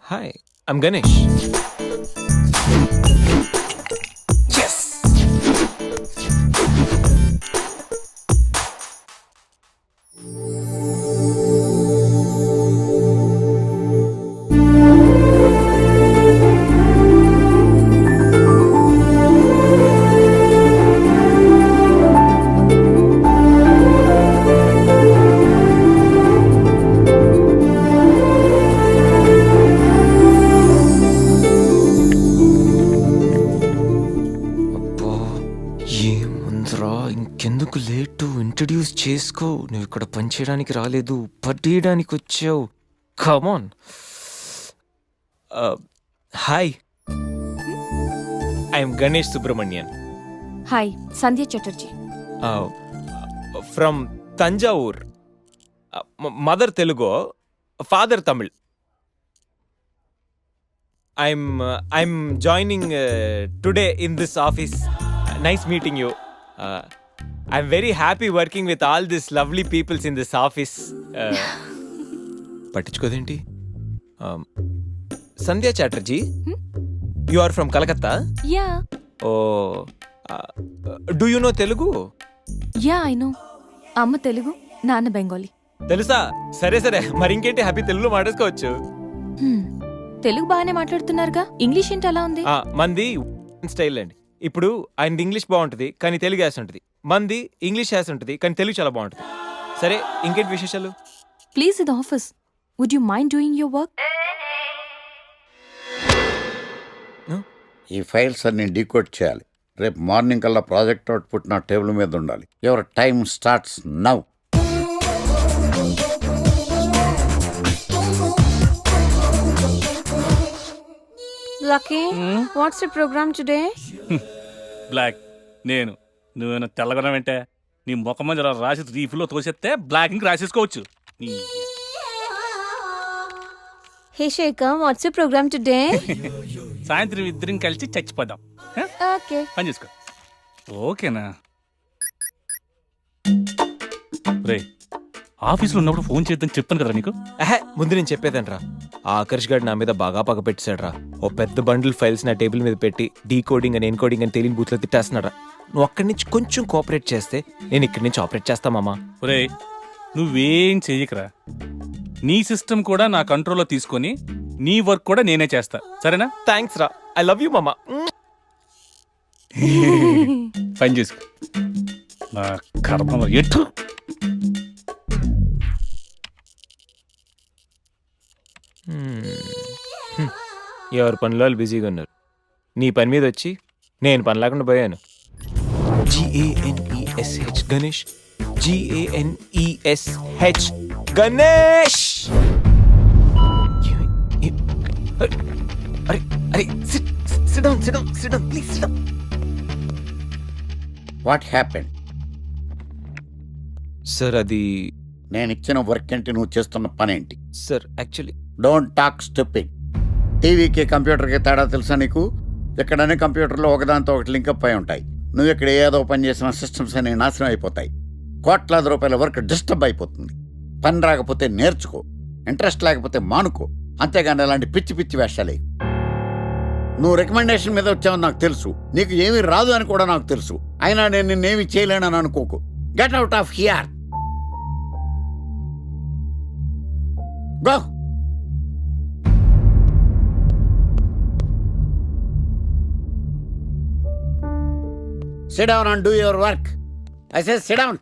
Hi, I'm Ganesh. Yes! అబ్బా ఏముందిరా ఇంకెందుకు లేటు ఇంట్రడ్యూస్ చేసుకో నువ్వు ఇక్కడ పనిచేయడానికి రాలేదు పట్టేయడానికి వచ్చావు come on hi I'm Ganesh Subrahmanyan hi Sandhya Chatterjee from Thanjavur mother Telugu father Tamil I'm joining today in this office. Nice meeting you. I'm very happy working with all these lovely peoples in this office. పట్టించుకోదేంటి Sandhya Chatterjee you are from Calcutta yeah oh do you know Telugu yeah I know అమ్మ తెలుగు నాన్న బెంగాలీ తెలుసా సరే సరే మరి ఇంకేంటి happy తెలుగులో మాట్లాడుకోవచ్చు తెలుగు బాగానే మాట్లాడుతున్నారుగా ఇంగ్లీష్ ఏంటి అలా ఉంది మంది స్టైల్ అండి ఇప్పుడు ఆయనది ఇంగ్లీష్ బాగుంటుంది కానీ తెలుగు యాస ఉంటుంది మంది ఇంగ్లీష్ యాస ఉంటుంది కానీ తెలుగు చాలా బాగుంటుంది సరే ఇంకేంటి విశేషాలు ప్లీజ్ ఇది office would you mind doing your work ఈ ఫైల్స్ అన్ని డీకోడ్ చేయాలి రేపు మార్నింగ్ కల్లా ప్రాజెక్ట్ అవుట్పుట్ నా టేబుల్ మీద ఉండాలి your time starts now Lucky what's the program today బ్లాక్ నేను నువ్వేనా తెల్లగొనం ఏంటే నీ ముఖం మీద ఇలా రాసి రీఫ్లో తోసేస్తే బ్లాక్ ఇంక రాసేసుకోవచ్చు hey Shekhar what's the program today సాయంత్రం ఇద్దరం కలిసి చచ్చిపోదాం ఓకే పని చేసుకో ఓకేనా రే ఆఫీస్లో ఉన్నప్పుడు ఫోన్ చేద్దాం చెప్పాను కదా నీకు ముందు నేను చెప్పేదనరా ఆ ఆకర్ష్ గారు నా మీద బాగా పగ పెట్టాడురా ఓ పెద్ద బండిల్ ఫైల్స్ నా టేబుల్ మీద పెట్టి డీకోడింగ్ అని ఎన్కోడింగ్ అని తెలియని బూత్లో తిట్టేస్తున్నారా నువ్వు అక్కడి నుంచి కొంచెం కోఆపరేట్ చేస్తే నేను ఇక్కడి నుంచి ఆపరేట్ చేస్తా మామా రే నువ్వేం చెయ్యకరా నీ సిస్టమ్ కూడా నా కంట్రోల్లో తీసుకొని నీ వర్క్ కూడా నేనే చేస్తా సరేనా థ్యాంక్స్ రా ఐ లవ్ యూ మామా పని చేసుకో నా కర్మ ఎటు ఎవరి పనిలో వాళ్ళు బిజీగా ఉన్నారు నీ పని మీద వచ్చి నేను పని లేకుండా పోయాను GANESH గణేష్ GANESH గణేష్ అరే అరే sit down please sit down what happened sir అది నేను ఇచ్చిన వర్క్ ఏంటి నువ్వు చేస్తున్న పని ఏంటి sir actually don't talk stupid టీవీకి కంప్యూటర్కి తేడా తెలుసా నీకు ఎక్కడనే కంప్యూటర్లో ఒకదాంతో ఒకటి లింకప్ అయి ఉంటాయి నువ్వు ఇక్కడ ఏదో పని చేసిన సిస్టమ్స్ అన్ని నాశనం అయిపోతాయి కోట్లాది రూపాయల వర్క్ డిస్టర్బ్ అయిపోతుంది పని రాకపోతే నేర్చుకో ఇంట్రెస్ట్ లేకపోతే మానుకో అంతేగాని అలాంటి పిచ్చి పిచ్చి వేషాలే నువ్వు రికమెండేషన్ మీద వచ్చావని నాకు తెలుసు నీకు ఏమీ రాదు అని కూడా నాకు తెలుసు అయినా నేను నిన్నేమి చేయలేనని అనుకోకు get out of here go sit down and do your work. I say sit down.